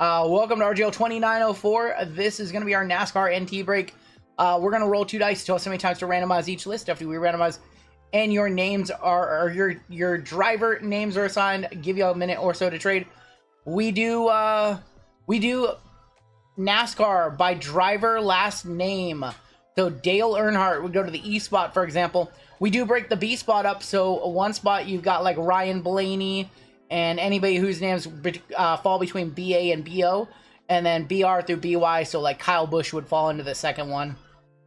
Welcome to RGL 2904. This is going to be our NASCAR NT break. We're going to roll 2 dice, tell us how many times to randomize each list after we randomize. And your names are, your driver names are assigned. Give you a minute or so to trade. We do NASCAR by driver last name. So Dale Earnhardt would go to the E spot, for example. We do break the B spot up. So one spot you've got like Ryan Blaney and anybody whose names fall between BA and BO, and then BR through BY, so like Kyle Busch would fall into the second one.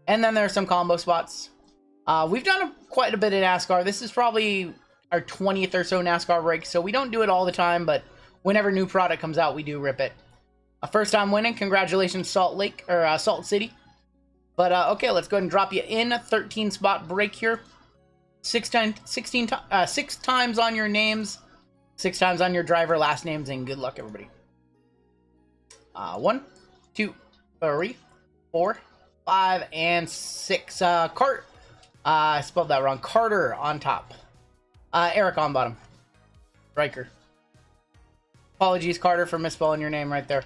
And then there's some combo spots. We've done quite a bit of NASCAR. This is probably our 20th or so NASCAR break, so we don't do it all the time, but whenever new product comes out, we do rip it. First time winning, congratulations Salt City. But okay, let's go ahead and drop you in. 13 spot break here. 6 times on your names. 6 times on your driver last names, and good luck, everybody. 1, 2, 3, 4, 5, and 6. Cart. I spelled that wrong. Carter on top. Eric on bottom. Riker. Apologies, Carter, for misspelling your name right there.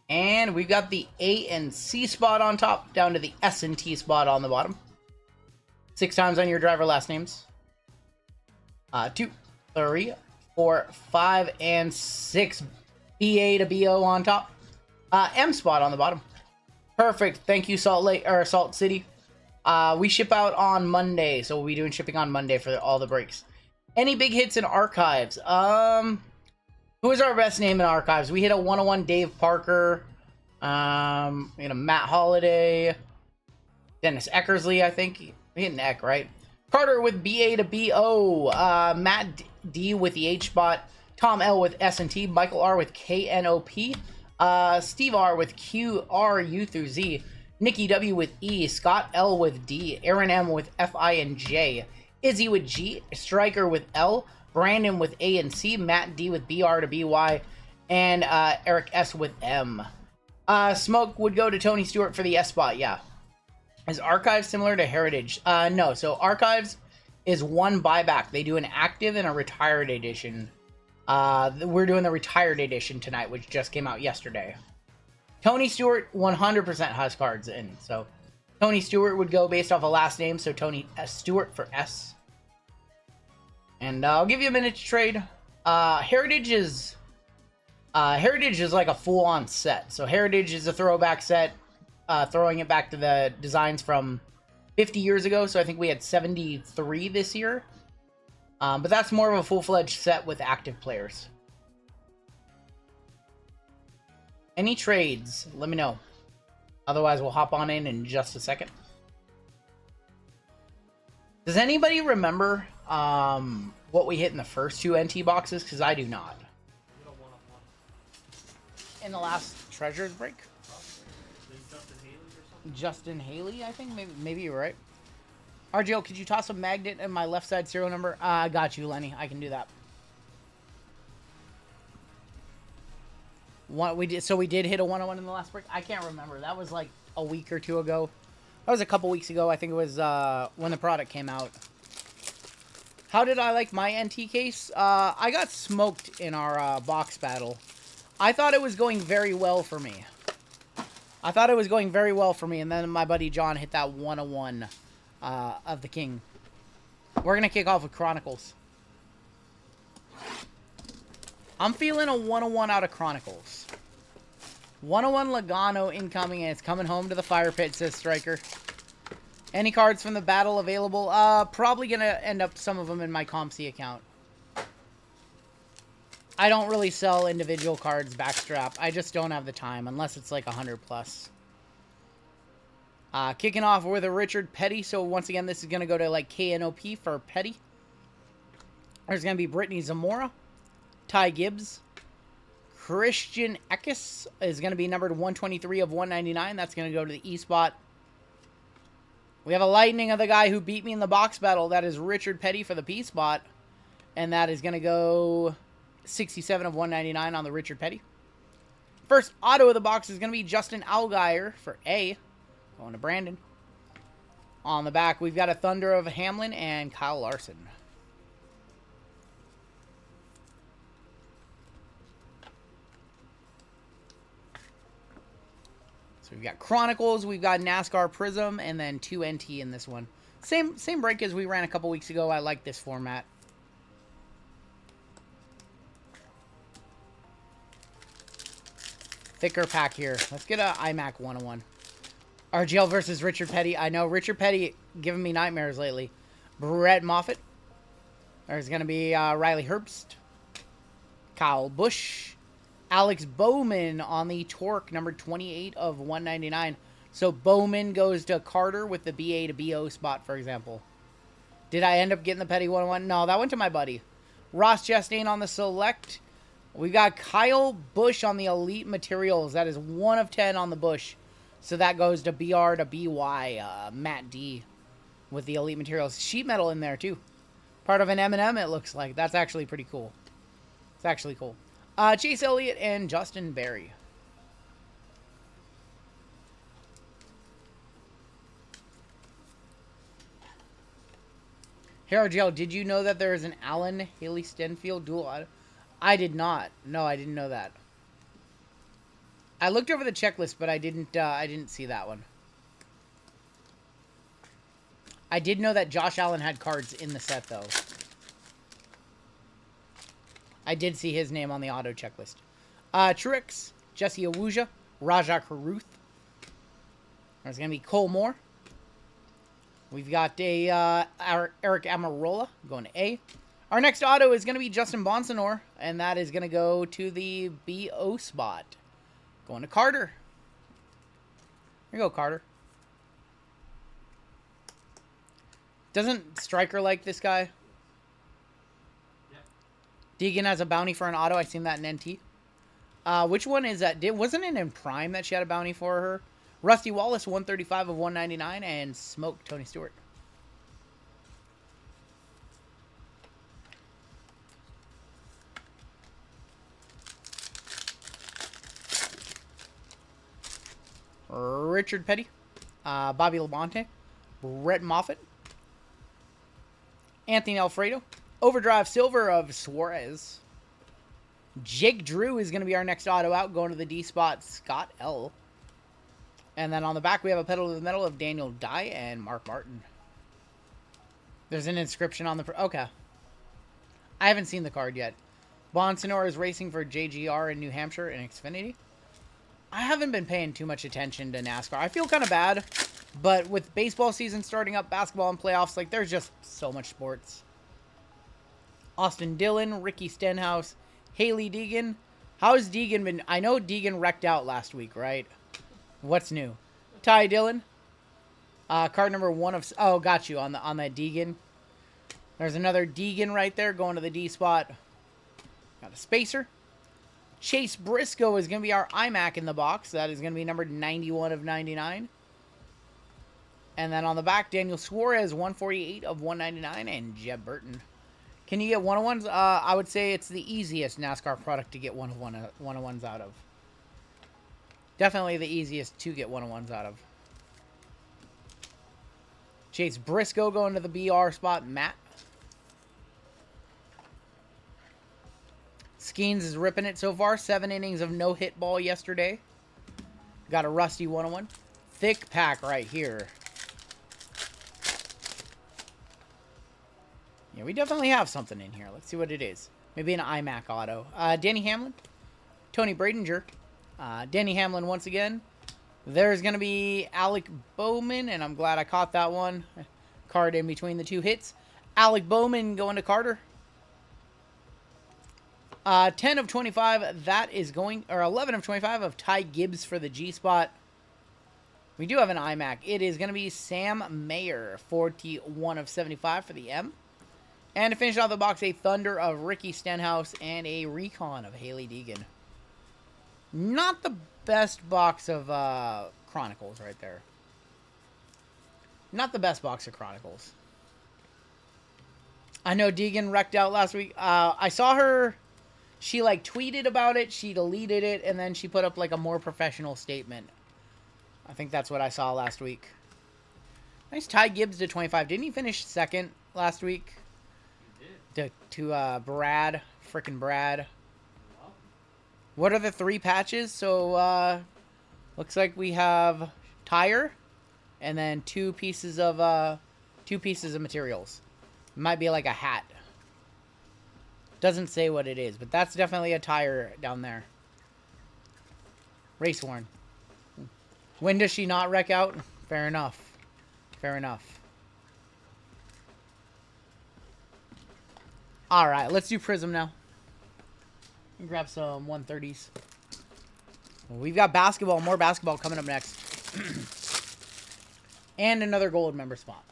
And we've got the A and C spot on top, down to the S and T spot on the bottom. 6 times on your driver last names. 2, 3, 4, 5, and 6. BA to BO on top. M spot on the bottom. Perfect. Thank you, Salt City. We ship out on Monday, so we'll be doing shipping on Monday for all the breaks. Any big hits in archives? Who is our best name in archives? We hit a 101 Dave Parker. Matt Holliday. Dennis Eckersley, I think. We hit an Eck, right? Carter with BA to BO. Matt D with the H spot. Tom L with S and T. Michael R with KNOP. Steve R with QRU through Z. Nikki W with E. Scott L with D. Aaron M with FI and J. Izzy with G. Striker with L. Brandon with A and C. Matt D with BR to BY. And Eric S with M. Smoke would go to Tony Stewart for the S spot, yeah. Is Archives similar to Heritage? No. So Archives is one buyback. They do an active and a retired edition. We're doing the retired edition tonight, which just came out yesterday. Tony Stewart 100% has cards in. So Tony Stewart would go based off a last name. So Tony S. Stewart for S. And I'll give you a minute to trade. Heritage is like a full-on set. So Heritage is a throwback set. Throwing it back to the designs from 50 years ago. So I think we had 73 this year. But that's more of a full-fledged set with active players. Any trades? Let me know. Otherwise, we'll hop on in just a second. Does anybody remember what we hit in the first 2 NT boxes? Because I do not. In the last Treasures break? Justin Haley, I think. Maybe you're right. RGL, could you toss a magnet in my left side serial number? I got you, Lenny. I can do that. We did hit a 101 in the last break. I can't remember. That was like a week or 2 ago. That was a couple weeks ago. I think it was when the product came out. How did I like my NT case? I got smoked in our box battle. I thought it was going very well for me. And then my buddy John hit that 101 of the King. We're going to kick off with Chronicles. I'm feeling a 101 out of Chronicles. 101 Logano incoming, and it's coming home to the fire pit, says Striker. Any cards from the battle available? Probably going to end up some of them in my ComC account. I don't really sell individual cards backstrap. I just don't have the time, unless it's like 100 plus. Kicking off with a Richard Petty. So once again, this is going to go to like KNOP for Petty. There's going to be Brittany Zamora. Ty Gibbs. Christian Eckes is going to be numbered 123 of 199. That's going to go to the E spot. We have a lightning of the guy who beat me in the box battle. That is Richard Petty for the P spot. And that is going to go 67 of 199 on the Richard Petty. First auto of the box is going to be Justin Allgaier for A. Going to Brandon. On the back, we've got a Thunder of Hamlin and Kyle Larson. So we've got Chronicles, we've got NASCAR Prism, and then 2 NT in this one. Same break as we ran a couple weeks ago. I like this format. Thicker pack here. Let's get a iMac 101. RGL versus Richard Petty. I know Richard Petty giving me nightmares lately. Brett Moffitt. There's going to be Riley Herbst. Kyle Busch. Alex Bowman on the Torque, number 28 of 199. So Bowman goes to Carter with the BA to BO spot, for example. Did I end up getting the Petty 101? No, that went to my buddy. Ross Chastain on the Select. We got Kyle Busch on the Elite Materials. That is 1 of 10 on the Busch. So that goes to BR to BY. Matt D with the Elite Materials. Sheet metal in there, too. Part of an M&M, it looks like. That's actually pretty cool. It's actually cool. Chase Elliott and Justin Berry. Harold Gel, did you know that there is an Allen Haley Stenfield dual? I did not. No, I didn't know that. I looked over the checklist, but I didn't see that one. I did know that Josh Allen had cards in the set, though. I did see his name on the auto checklist. Truex, Jesse Awuja, Raja Caruth. There's going to be Cole Moore. We've got a Eric Amarola going to A. Our next auto is going to be Justin Bonsanor, and that is going to go to the BO spot. Going to Carter. Here you go, Carter. Doesn't Stryker like this guy? Deegan has a bounty for an auto. I seen that in NT. Which one is that? Wasn't it in Prime that she had a bounty for her? Rusty Wallace, 135 of 199, and Smoke, Tony Stewart. Richard Petty, Bobby Labonte, Brett Moffitt, Anthony Alfredo, Overdrive Silver of Suarez. Jake Drew is going to be our next auto out, going to the D spot, Scott L. And then on the back, we have a pedal to the metal of Daniel Dye and Mark Martin. There's an inscription on the... Okay. I haven't seen the card yet. Bonsanor is racing for JGR in New Hampshire in Xfinity. I haven't been paying too much attention to NASCAR. I feel kind of bad, but with baseball season starting up, basketball and playoffs, like, there's just so much sports. Austin Dillon, Ricky Stenhouse, Haley Deegan. How's Deegan been? I know Deegan wrecked out last week, right? What's new? Ty Dillon. Card number 1 of... Oh, got you on that Deegan. There's another Deegan right there going to the D spot. Got a spacer. Chase Briscoe is going to be our iMac in the box. That is going to be numbered 91 of 99. And then on the back, Daniel Suarez, 148 of 199, and Jeb Burton. Can you get 101s? I would say it's the easiest NASCAR product to get 101s out of. Definitely the easiest to get 101s out of. Chase Briscoe going to the BR spot. Matt. Skeens is ripping it so far. 7 innings of no-hit ball yesterday. Got a Rusty 101. Thick pack right here. Yeah, we definitely have something in here. Let's see what it is. Maybe an iMac auto. Danny Hamlin. Tony Bradinger. Danny Hamlin once again. There's going to be Alec Bowman, and I'm glad I caught that one. Card in between the 2 hits. Alec Bowman going to Carter. 10 of 25, that is going, or 11 of 25 of Ty Gibbs for the G spot. We do have an iMac. It is going to be Sam Mayer, 41 of 75 for the M. And to finish off the box, a Thunder of Ricky Stenhouse and a Recon of Haley Deegan. Not the best box of Chronicles right there. Not the best box of Chronicles. I know Deegan wrecked out last week. I saw her... She, like, tweeted about it, she deleted it, and then she put up, like, a more professional statement. I think that's what I saw last week. Nice Ty Gibbs to 25. Didn't he finish second last week? He did. To Brad. Frickin' Brad. What are the 3 patches? So, Looks like we have tire and then two pieces of materials. Might be like a hat. Doesn't say what it is, but that's definitely a tire down there. Race worn. When does she not wreck out? Fair enough. Fair enough. Alright, let's do Prism now. Grab some 130s. We've got basketball, more basketball coming up next. And another gold member spot.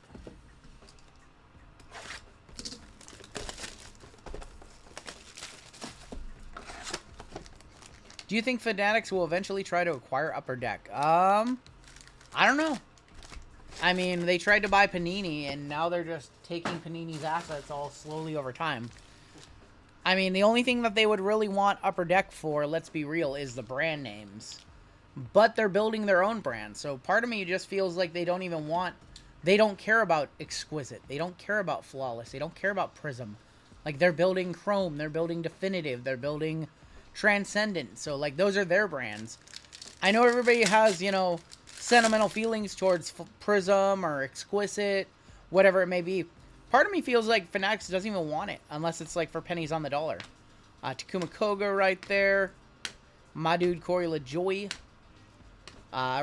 Do you think Fanatics will eventually try to acquire Upper Deck? I don't know. I mean, they tried to buy Panini, and now they're just taking Panini's assets all slowly over time. I mean, the only thing that they would really want Upper Deck for, let's be real, is the brand names. But they're building their own brand, so part of me just feels like they don't even want... They don't care about Exquisite. They don't care about Flawless. They don't care about Prism. Like, they're building Chrome. They're building Definitive. They're building Transcendent. So, like, those are their brands. I know everybody has, you know, sentimental feelings towards Prism or Exquisite, whatever it may be. Part of me feels like Fanatics doesn't even want it, unless it's, like, for pennies on the dollar. Takuma Koga right there. My dude, Corey LaJoy.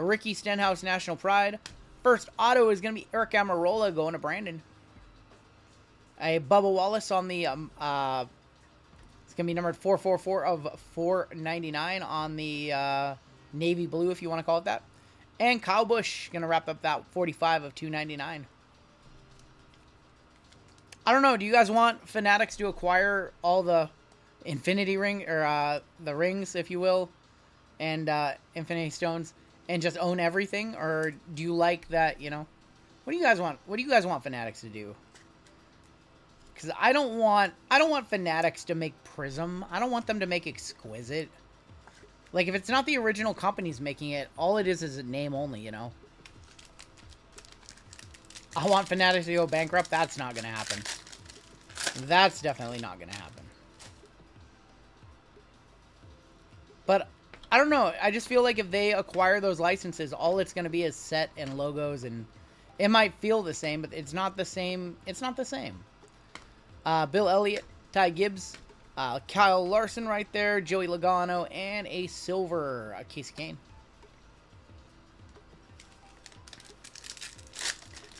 Ricky Stenhouse, National Pride. First auto is going to be Eric Amarola going to Brandon. A Bubba Wallace on the, it's going to be numbered 444 of 499 on the navy blue, if you want to call it that. And Kyle Busch going to wrap up that 45 of 299. I don't know. Do you guys want Fanatics to acquire all the Infinity Ring, or the rings, if you will, and Infinity Stones, and just own everything? Or do you like that, you know? What do you guys want? What do you guys want Fanatics to do? Because I don't want Fanatics to make Prism. I don't want them to make Exquisite. Like, if it's not the original companies making it, all it is a name only, you know? I want Fanatics to go bankrupt. That's not going to happen. That's definitely not going to happen. But I don't know. I just feel like if they acquire those licenses, all it's going to be is set and logos, and it might feel the same, but it's not the same. It's not the same. Bill Elliott, Ty Gibbs, Kyle Larson right there, Joey Logano, and a silver Casey Kane.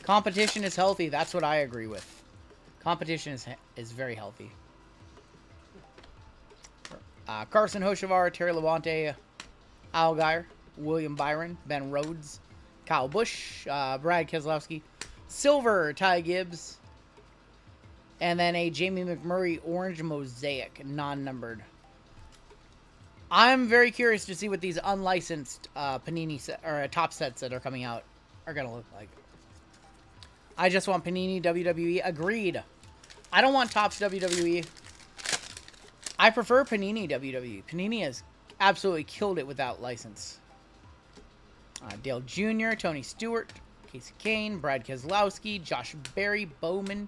Competition is healthy. That's what I agree with. Competition is very healthy. Carson Hochevar, Terry Labonte, Al Geyer, William Byron, Ben Rhodes, Kyle Busch, Brad Keselowski, silver Ty Gibbs, and then a Jamie McMurray orange mosaic, non-numbered. I'm very curious to see what these unlicensed Panini or top sets that are coming out are gonna look like. I just want Panini WWE. Agreed. I don't want Topps WWE. I prefer Panini WWE. Panini has absolutely killed it without license. Dale Jr., Tony Stewart, Casey Kane, Brad Keselowski, Josh Berry, Bowman,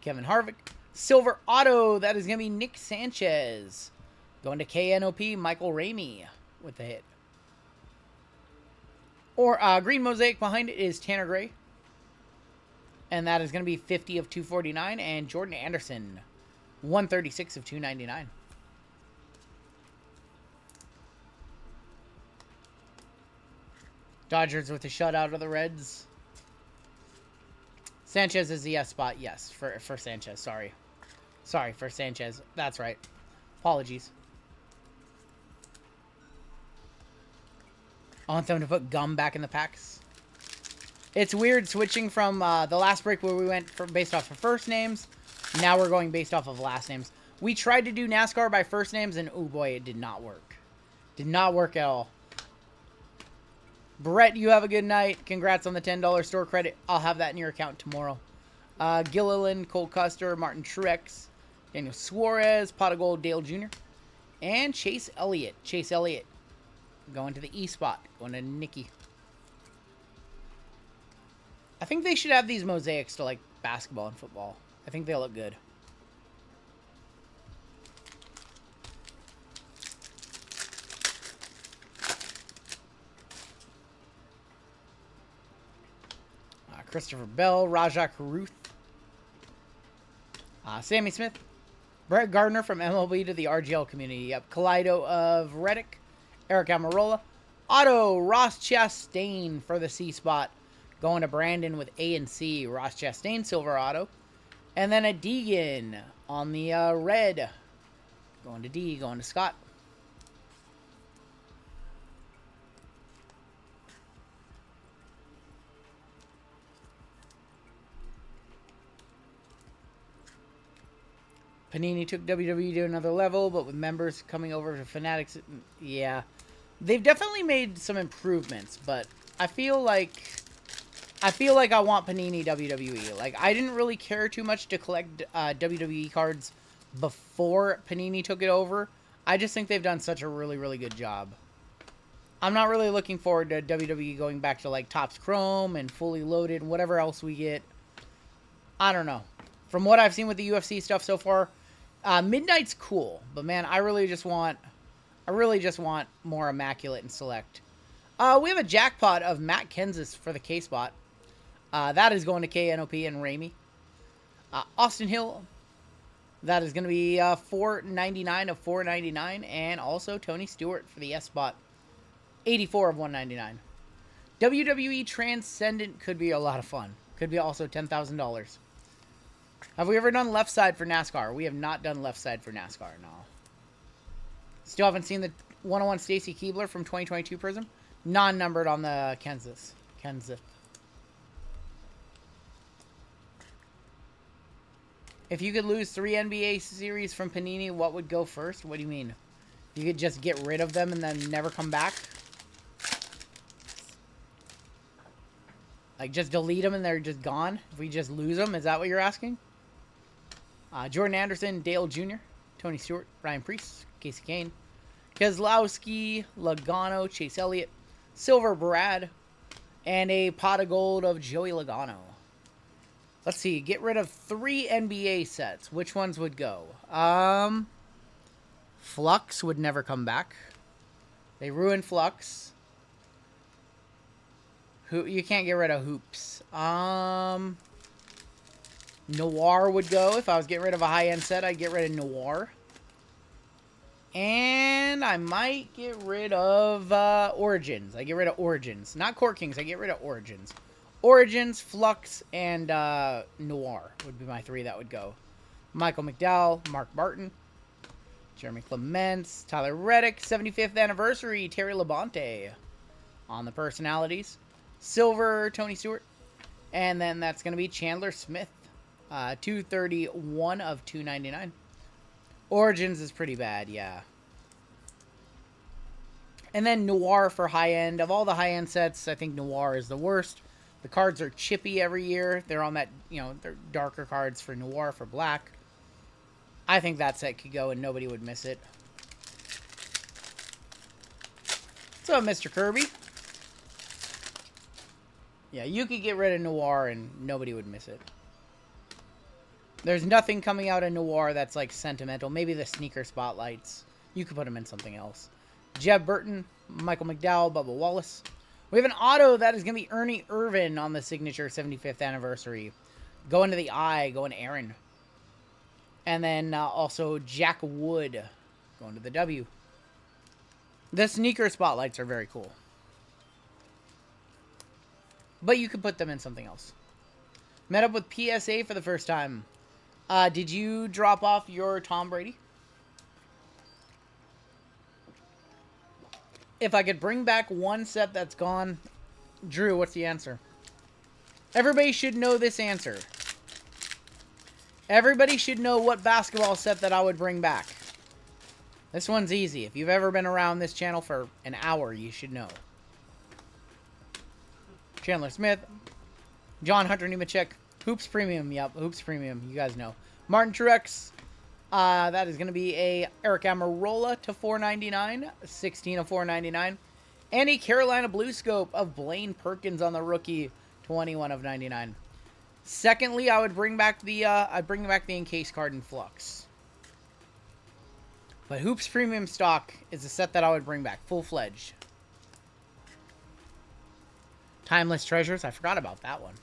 Kevin Harvick. Silver auto, that is going to be Nick Sanchez. Going to KNOP, Michael Ramey with the hit. Or green mosaic behind it is Tanner Gray. And that is going to be 50 of 249. And Jordan Anderson, 136 of 299. Dodgers with a shutout of the Reds. Sanchez is the S spot. Yes, for Sanchez. Sorry. Sorry, for Sanchez. That's right. Apologies. I want them to put gum back in the packs. It's weird switching from the last break where we went based off of first names. Now we're going based off of last names. We tried to do NASCAR by first names, and oh boy, it did not work. Did not work at all. Brett, you have a good night. Congrats on the $10 store credit. I'll have that in your account tomorrow. Gilliland, Cole Custer, Martin Truex, Daniel Suarez, Pot of Gold, Dale Jr., and Chase Elliott. Chase Elliott going to the E spot. Going to Nikki. I think they should have these mosaics to like basketball and football. I think they look good. Christopher Bell, Rajah Caruth, Sammy Smith, Brett Gardner from MLB to the RGL community. Yep. Kaleido of Reddick, Eric Amarola, Otto Ross Chastain for the C spot. Going to Brandon with A and C. Ross Chastain, silver auto. And then a Deegan on the red. Going to D, going to Scott. Panini took WWE to another level, but with members coming over to Fanatics, yeah. They've definitely made some improvements, but I feel like I want Panini WWE. Like, I didn't really care too much to collect WWE cards before Panini took it over. I just think they've done such a really, really good job. I'm not really looking forward to WWE going back to, like, Topps Chrome and Fully Loaded and whatever else we get. I don't know. From what I've seen with the UFC stuff so far, Midnight's cool, but man, I really just want more Immaculate and Select. We have a jackpot of Matt Kenseth for the K-Spot. That is going to KNOP and Ramey. Austin Hill, that is going to be $4.99 of $4.99, and also Tony Stewart for the S-Spot, 84 of 199. WWE Transcendent could be a lot of fun. Could be also $10,000. Have we ever done left side for NASCAR? We have not done left side for NASCAR, no. Still haven't seen the 101 Stacy Keebler from 2022 Prism. Non-numbered on the Kenseth. If you could lose 3 NBA series from Panini, what would go first? What do you mean? You could just get rid of them and then never come back? Like, just delete them and they're just gone? If we just lose them? Is that what you're asking? Jordan Anderson, Dale Jr., Tony Stewart, Ryan Priest, Casey Kane, Keselowski, Logano, Chase Elliott, Silver Brad, and a pot of gold of Joey Logano. Let's see. Get rid of 3 NBA sets. Which ones would go? Flux would never come back. They ruined Flux. You can't get rid of Hoops. Noir would go. If I was getting rid of a high-end set, I'd get rid of Noir. And I might get rid of Origins. I get rid of Origins. Not Court Kings. I get rid of Origins. Origins, Flux, and Noir would be my 3 that would go. Michael McDowell, Mark Barton, Jeremy Clements, Tyler Reddick, 75th anniversary, Terry Labonte on the personalities. Silver, Tony Stewart. And then that's going to be Chandler Smith. 231 of 299. Origins is pretty bad, yeah. And then Noir for high-end. Of all the high-end sets, I think Noir is the worst. The cards are chippy every year. They're on that, they're darker cards for Noir, for black. I think that set could go and nobody would miss it. What's up, Mr. Kirby? Yeah, you could get rid of Noir and nobody would miss it. There's nothing coming out of Noir that's, like, sentimental. Maybe the sneaker spotlights. You could put them in something else. Jeb Burton, Michael McDowell, Bubba Wallace. We have an auto that is going to be Ernie Irvin on the signature 75th anniversary. Going to the I, going to Aaron. And then also Jack Wood going to the W. The sneaker spotlights are very cool. But you could put them in something else. Met up with PSA for the first time. Did you drop off your Tom Brady? If I could bring back one set that's gone, Drew, what's the answer? Everybody should know this answer. Everybody should know what basketball set that I would bring back. This one's easy. If you've ever been around this channel for an hour, you should know. Chandler Smith, John Hunter Nemechek, Hoops Premium. Yep, Hoops Premium. You guys know. Martin Truex. That is going to be a Eric Amarola to $4.99. 16 of $4.99. And a Carolina Blue Scope of Blaine Perkins on the rookie. 21 of $99. Secondly, I would bring back the encased card in Flux. But Hoops Premium stock is a set that I would bring back full-fledged. Timeless Treasures. I forgot about that one.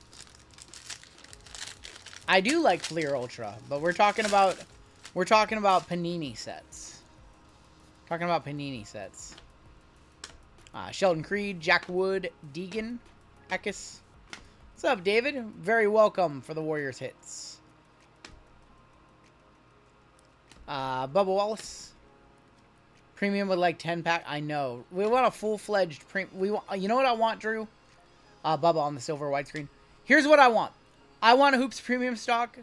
I do like Fleer Ultra, but we're talking about Panini sets. Talking about Panini sets. Sheldon Creed, Jack Wood, Deegan, Ekis. What's up, David? Very welcome for the Warriors hits. Bubba Wallace. Premium with like 10 pack. I know. We want a full-fledged premium. You know what I want, Drew? Bubba on the silver widescreen. Here's what I want. I want a Hoops premium stock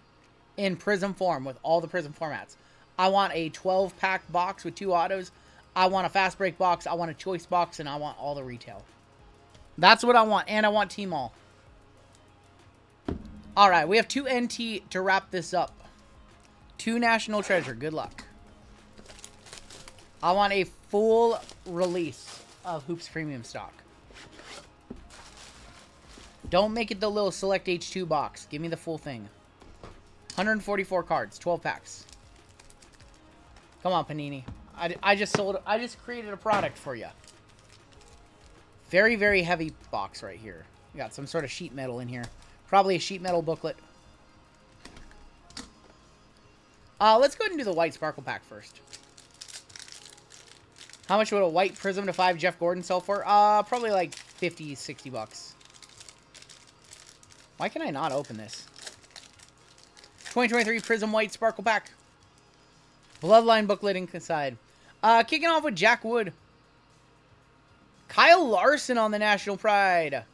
in Prism form with all the Prism formats. I want a 12-pack box with 2 autos. I want a fast break box. I want a choice box, and I want all the retail. That's what I want, and I want Team All. All right, we have 2 NT to wrap this up. 2 National Treasure. Good luck. I want a full release of Hoops premium stock. Don't make it the little Select H2 box. Give me the full thing. 144 cards, 12 packs. Come on, Panini. I just created a product for you. Very, very heavy box right here. We got some sort of sheet metal in here. Probably a sheet metal booklet. Let's go ahead and do the white sparkle pack first. How much would a white Prism to 5 Jeff Gordon sell for? Probably like 50, 60 bucks. Why can I not open this? 2023 Prism White Sparkle Pack. Bloodline booklet inside. Kicking off with Jack Wood. Kyle Larson on the National Pride.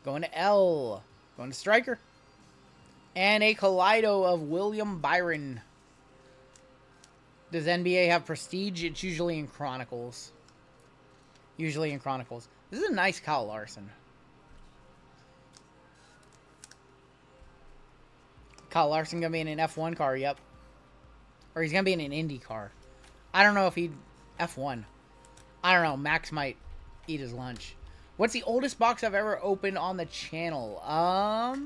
Going to L. Going to Striker. And a Kaleido of William Byron. Does NBA have Prestige? It's usually in Chronicles. Usually in Chronicles. This is a nice Kyle Larson. Kyle Larson going to be in an F1 car, yep. Or he's going to be in an Indy car. I don't know if he'd... F1. I don't know. Max might eat his lunch. What's the oldest box I've ever opened on the channel? I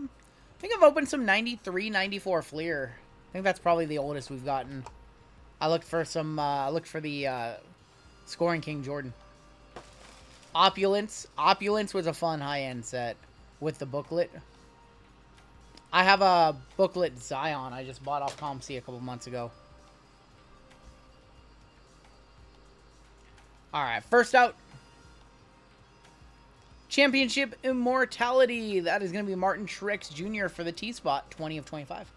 think I've opened some 93, 94 Fleer. I think that's probably the oldest we've gotten. I looked for some... looked for the Scoring King Jordan. Opulence. Opulence was a fun high-end set with the booklet. I have a booklet Zion I just bought off ComC a couple months ago. Alright, first out. Championship Immortality. That is going to be Martin Truex Jr. for the T-Spot. 20 of 25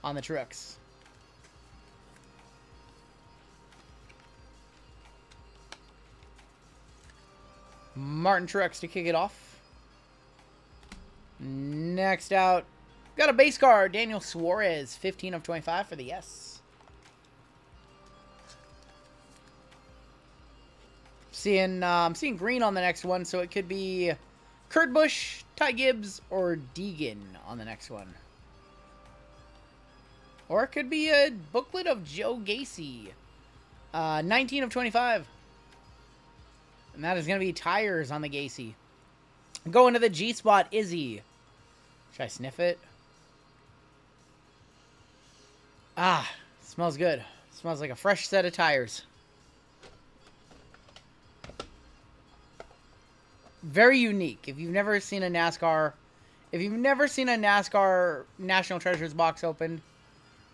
on the Truex. Martin Truex to kick it off. Next out. Got a base card, Daniel Suarez, 15 of 25 for the yes. I'm seeing green on the next one, so it could be Kurt Busch, Ty Gibbs, or Deegan on the next one. Or it could be a booklet of Joe Gacy, 19 of 25. And that is going to be tires on the Gacy. Going to the G-Spot, Izzy. Should I sniff it? Ah, smells good. Smells like a fresh set of tires. Very unique. If you've never seen a NASCAR National Treasures box opened,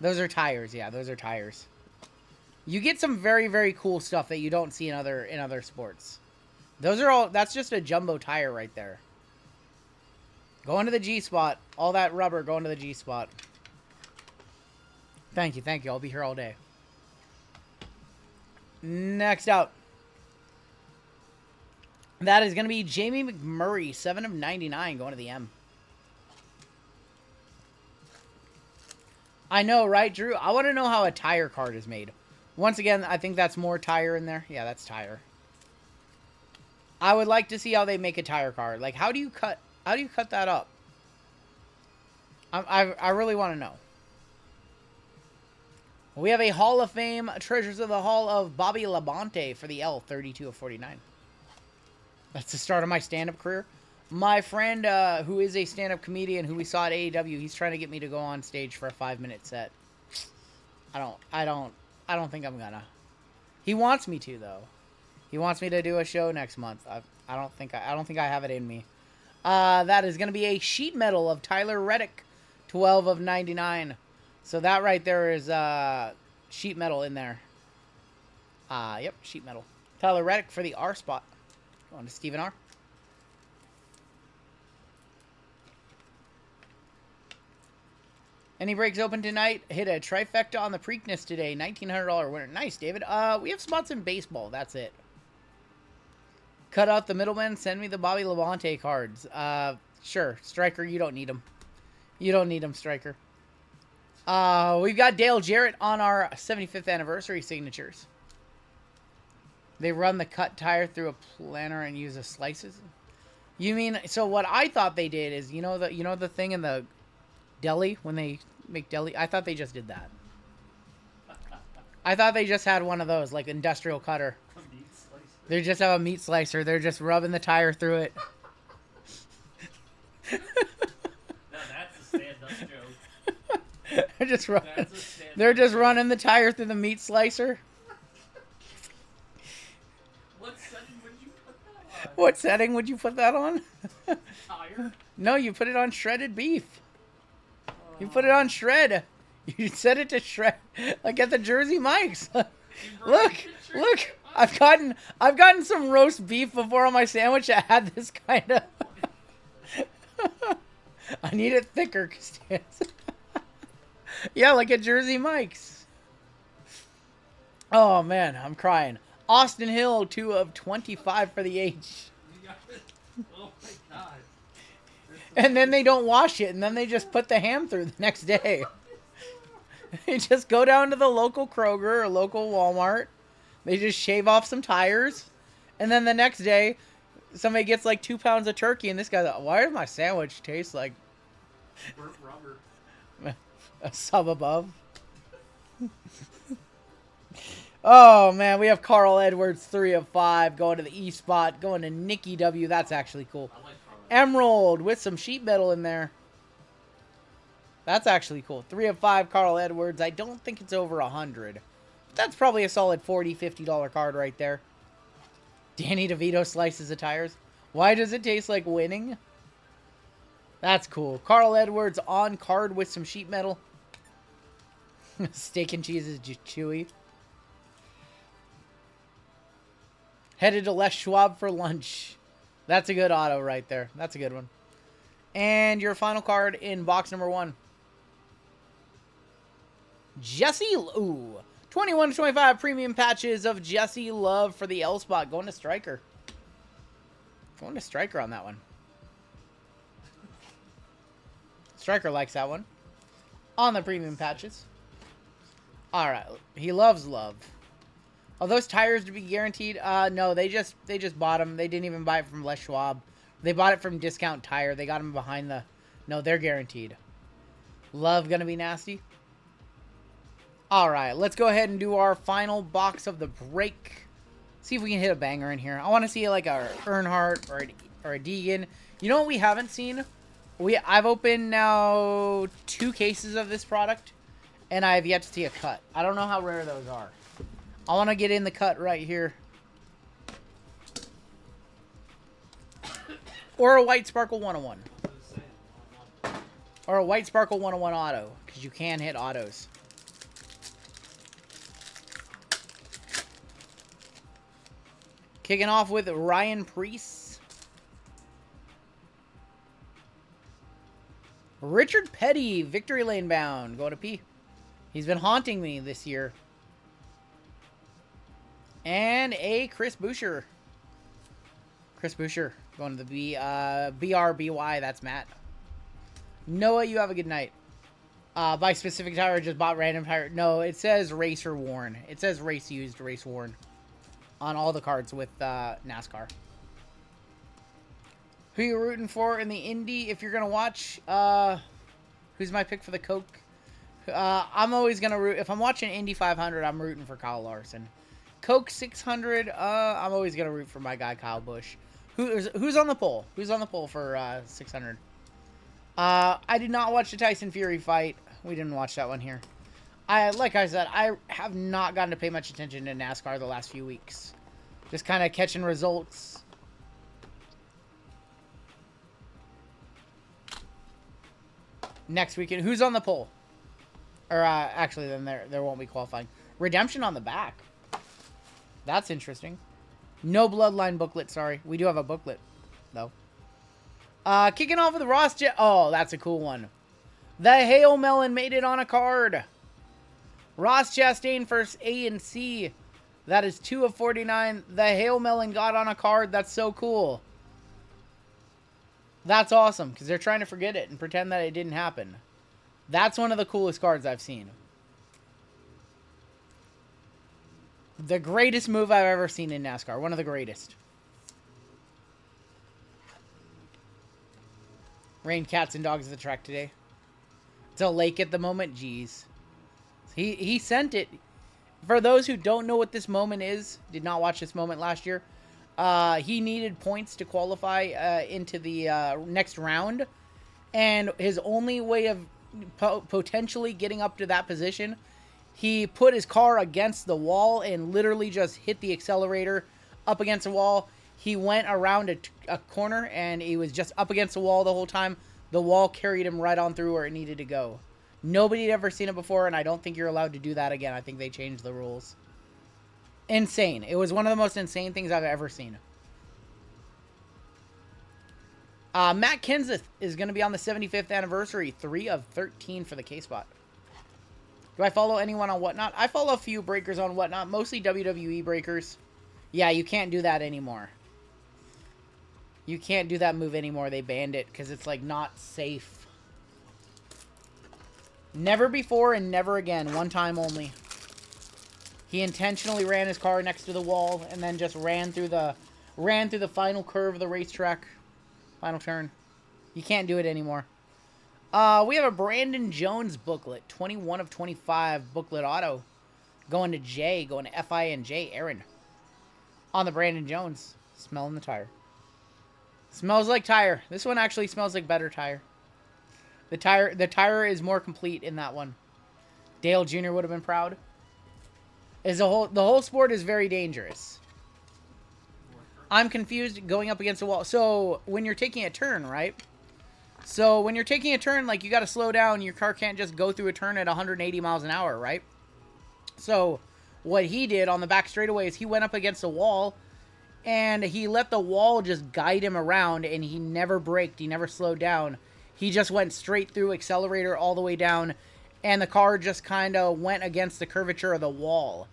those are tires. Yeah, those are tires. You get some very, very cool stuff that you don't see in other sports. Those are all, that's just a jumbo tire right there. Going to the G-Spot. All that rubber going to the G-Spot. Thank you, thank you. I'll be here all day. Next out. That is going to be Jamie McMurray, 7 of 99, going to the M. I know, right, Drew? I want to know how a tire card is made. Once again, I think that's more tire in there. Yeah, that's tire. I would like to see how they make a tire card. Like, how do you cut that up? I really want to know. We have a Hall of Fame Treasures of the Hall of Bobby Labonte for the L, 32 of 49. That's the start of my stand-up career. My friend, who is a stand-up comedian who we saw at AEW, he's trying to get me to go on stage for a 5-minute set. I don't think I'm gonna. He wants me to, though. He wants me to do a show next month. I don't think I have it in me. That is gonna be a sheet metal of Tyler Reddick, 12 of 99. So that right there is sheet metal in there. Yep, sheet metal. Tyler Reddick for the R spot. Going to Stephen R. Any breaks open tonight? Hit a trifecta on the Preakness today. $1,900 winner. Nice, David. We have spots in baseball. That's it. Cut out the middleman. Send me the Bobby Labonte cards. Sure. Striker, you don't need them. You don't need them, Striker. We've got Dale Jarrett on our 75th anniversary signatures. They run the cut tire through a planner and use the slices. You mean, so what I thought they did is, you know the thing in the deli when they make deli? I thought they just did that. I thought they just had one of those, like industrial cutter. They just have a meat slicer. They're just rubbing the tire through it. Now that's a stand-up joke. They're just running the tire through the meat slicer. What setting would you put that on? What setting would you put that on? Tire? No, you put it on shredded beef. You put it on shred. You set it to shred, like at the Jersey Mike's. Look. I've gotten some roast beef before on my sandwich that had this kind of. I need it thicker, Costanza. Yeah, like at Jersey Mike's. Oh man, I'm crying. Austin Hill, 2 of 25 for the H. Oh my god. And then they don't wash it, and then they just put the ham through the next day. They just go down to the local Kroger or local Walmart. They just shave off some tires. And then the next day, somebody gets like 2 pounds of turkey, and this guy's like, why does my sandwich taste like burnt rubber? A sub above? Oh, man, we have Carl Edwards, 3 of 5, going to the E spot, going to Nikki W. That's actually cool. I like Carl. Emerald with some sheet metal in there. That's actually cool. 3 of 5, Carl Edwards. I don't think it's over 100. That's probably a solid $40, $50 card right there. Danny DeVito slices the tires. Why does it taste like winning? That's cool. Carl Edwards on card with some sheet metal. Steak and cheese is just chewy. Headed to Les Schwab for lunch. That's a good auto right there. That's a good one. And your final card in box number 1. Jesse, ooh. 21 to 25 premium patches of Jesse Love for the L spot. Going to Striker. Going to Striker on that one. Striker likes that one. On the premium patches. Alright. He loves Love. Are those tires to be guaranteed? No, they just bought them. They didn't even buy it from Les Schwab. They bought it from Discount Tire. They got them behind the... No, they're guaranteed. Love gonna be nasty. Alright, let's go ahead and do our final box of the break. See if we can hit a banger in here. I want to see like a Earnhardt or a Deegan. You know what we haven't seen? I've opened now 2 cases of this product, and I have yet to see a cut. I don't know how rare those are. I want to get in the cut right here. Or a White Sparkle 101. Or a White Sparkle 101 auto, because you can hit autos. Kicking off with Ryan Preece. Richard Petty, Victory Lane bound. Going to P. He's been haunting me this year. And a Chris Boucher. Chris Boucher. Going to the BRBY. That's Matt. Noah, you have a good night. Buy specific tire, just bought random tire. No, it says racer worn. It says race used, race worn. On all the cards with NASCAR. Who you rooting for in the Indy if you're going to watch? Who's my pick for the Coke? I'm always going to root. If I'm watching Indy 500, I'm rooting for Kyle Larson. Coke 600, I'm always going to root for my guy, Kyle Busch. Who's on the poll? Who's on the poll for 600? I did not watch the Tyson Fury fight. We didn't watch that one here. Like I said, I have not gotten to pay much attention to NASCAR the last few weeks. Just kind of catching results. next weekend. Who's on the poll? Or actually, then there won't be qualifying. Redemption on the back. That's interesting. No Bloodline booklet, sorry. We do have a booklet, though. Kicking off with Ross oh, that's a cool one. The Hail Melon made it on a card. Ross Chastain first A and C. That is 2 of 49. The Hail Melon got on a card. That's so cool. That's awesome, because they're trying to forget it and pretend that it didn't happen. That's one of the coolest cards I've seen. The greatest move I've ever seen in NASCAR. One of the greatest. Rain cats and dogs at the track today. It's a lake at the moment. Jeez. He sent it. For those who don't know what this moment is, did not watch this moment last year, he needed points to qualify into the next round. And his only way of potentially getting up to that position, he put his car against the wall and literally just hit the accelerator up against the wall. He went around a corner and he was just up against the wall the whole time. The wall carried him right on through where it needed to go. Nobody had ever seen it before, and I don't think you're allowed to do that again. I think they changed the rules. Insane. It was one of the most insane things I've ever seen. Matt Kenseth is going to be on the 75th anniversary. 3 of 13 for the K-Spot. Do I follow anyone on Whatnot? I follow a few breakers on Whatnot, mostly WWE breakers. Yeah, you can't do that anymore. You can't do that move anymore. They banned it because it's, like, not safe. Never before and never again. One time only. He intentionally ran his car next to the wall and then just ran through the final curve of the racetrack. Final turn. You can't do it anymore. We have a Brandon Jones booklet. 21 of 25 booklet auto. Going to Jay. Going to F-I-N-J. Aaron. On the Brandon Jones. Smelling the tire. Smells like tire. This one actually smells like better tire. The tire is more complete in that one. Dale Jr. would have been proud. The whole sport is very dangerous. I'm confused going up against a wall. So when you're taking a turn, right? So when you're taking a turn, like, you got to slow down. Your car can't just go through a turn at 180 miles an hour, right? So what he did on the back straightaway is he went up against a wall and he let the wall just guide him around, and he never braked. He never slowed down. He just went straight through, accelerator all the way down, and the car just kind of went against the curvature of the wall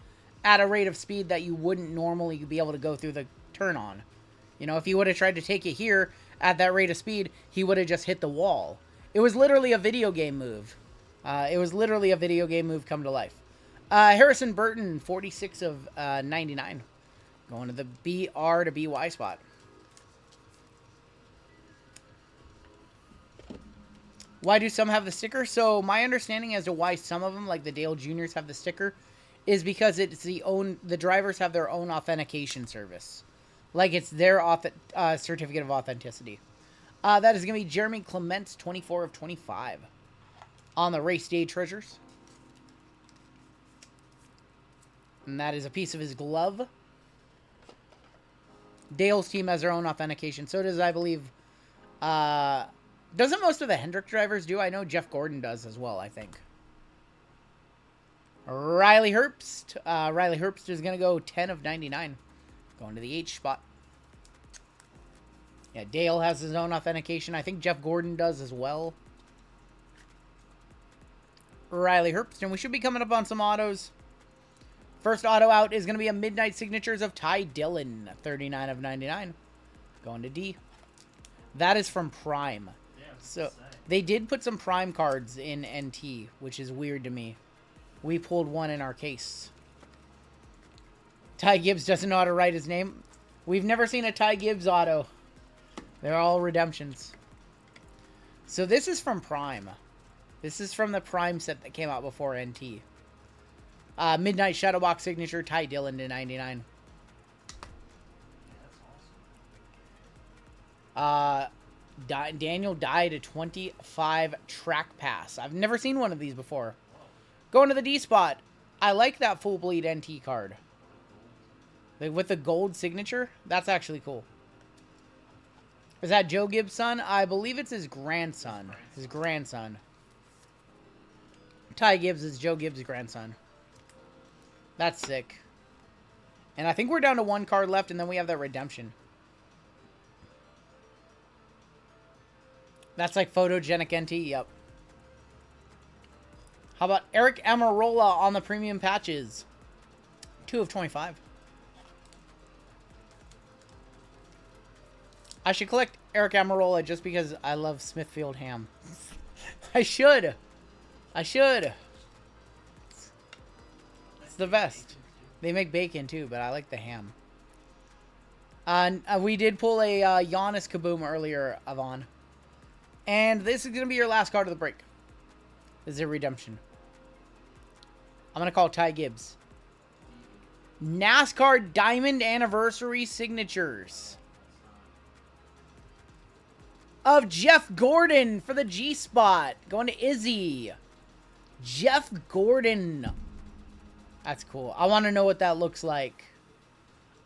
at a rate of speed that you wouldn't normally be able to go through the turn on. You know, if he would have tried to take it here at that rate of speed, he would have just hit the wall. It was literally a video game move. It was literally a video game move come to life. Harrison Burton, 46 of 99. Going to the BR to BY spot. Why do some have the sticker? So my understanding as to why some of them, like the Dale Juniors, have the sticker is because it's the drivers have their own authentication service. Like, it's their certificate of authenticity. That is going to be Jeremy Clements, 24 of 25. On the race day treasures. And that is a piece of his glove. Dale's team has their own authentication. So does, I believe, doesn't most of the Hendrick drivers do? I know Jeff Gordon does as well, I think. Riley Herbst. Riley Herbst is going to go 10 of 99. Going to the H spot. Yeah, Dale has his own authentication. I think Jeff Gordon does as well. Riley Herbst. And we should be coming up on some autos. First auto out is going to be a Midnight Signatures of Ty Dillon. 39 of 99. Going to D. That is from Prime. Yeah, So they did put some Prime cards in NT, which is weird to me. We pulled one in our case. Ty Gibbs doesn't know how to write his name. We've never seen a Ty Gibbs auto. They're all redemptions. So this is from Prime. This is from the Prime set that came out before NT. Midnight Shadowbox signature, Ty Dillon to 99. Daniel Dye to 25 track pass. I've never seen one of these before. Going to the D spot. I like that full bleed NT card. Like, with the gold signature, that's actually cool. Is that Joe Gibbs' son? I believe it's his grandson. His grandson. Ty Gibbs is Joe Gibbs' grandson. That's sick. And I think we're down to one card left, and then we have that redemption. That's like photogenic NT, yep. How about Eric Amarola on the premium patches? 2 of 25. I should collect Eric Amarola just because I love Smithfield ham. I should. I should. It's the best. They make bacon too, but I like the ham. We did pull a Giannis Kaboom earlier, Avon. And this is going to be your last card of the break. This is a redemption. I'm going to call Ty Gibbs. NASCAR Diamond Anniversary Signatures. Of Jeff Gordon for the G-Spot. Going to Izzy. Jeff Gordon. That's cool. I want to know what that looks like.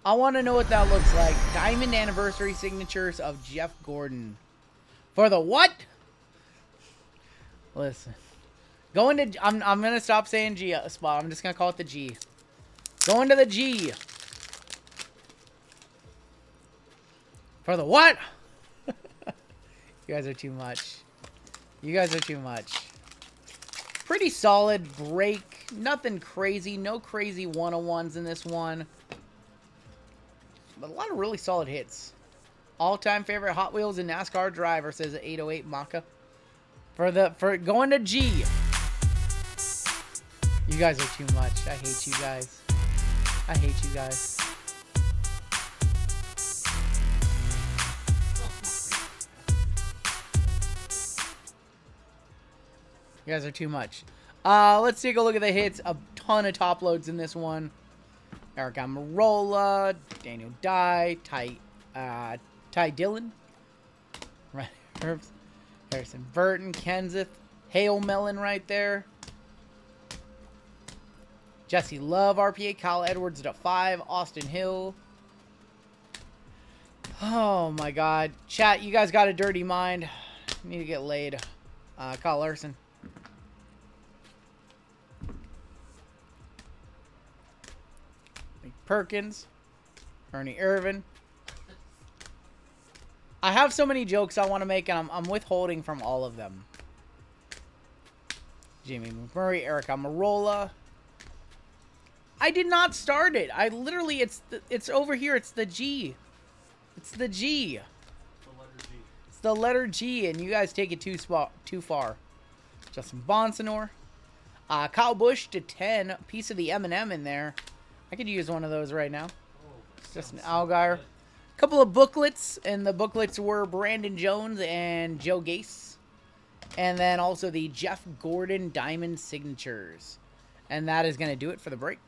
I want to know what that looks like. Diamond Anniversary Signatures of Jeff Gordon. For the what? Listen. Going to... I'm going to stop saying G spot. I'm just going to call it the G. Going to the G. For the what? You guys are too much. You guys are too much. Pretty solid break. Nothing crazy. No crazy 101s in this one. But a lot of really solid hits. All-time favorite Hot Wheels and NASCAR driver, says 808 Maka. For going to G. You guys are too much. I hate you guys. I hate you guys. You guys are too much. Let's take a look at the hits. A ton of top loads in this one. Eric Amarola, Daniel Dye, Ty Dillon, Red Herbs, Harrison Burton, Kenseth, Hale Mellon right there. Jesse Love, RPA, Kyle Edwards to 5, Austin Hill. Oh my God. Chat, you guys got a dirty mind. Need to get laid. Kyle Larson. Perkins, Ernie Irvin. I have so many jokes I want to make, and I'm withholding from all of them. Jamie McMurray, Eric Amarola. I did not start it. I literally, it's over here. It's the G. It's the G. The letter G. It's the letter G, and you guys take it too far. Justin Bonsanor. Kyle Busch to 10. Piece of the M&M in there. I could use one of those right now. Just an Allgaier. Couple of booklets, and the booklets were Brandon Jones and Joe Gase. And then also the Jeff Gordon Diamond Signatures. And that is going to do it for the break.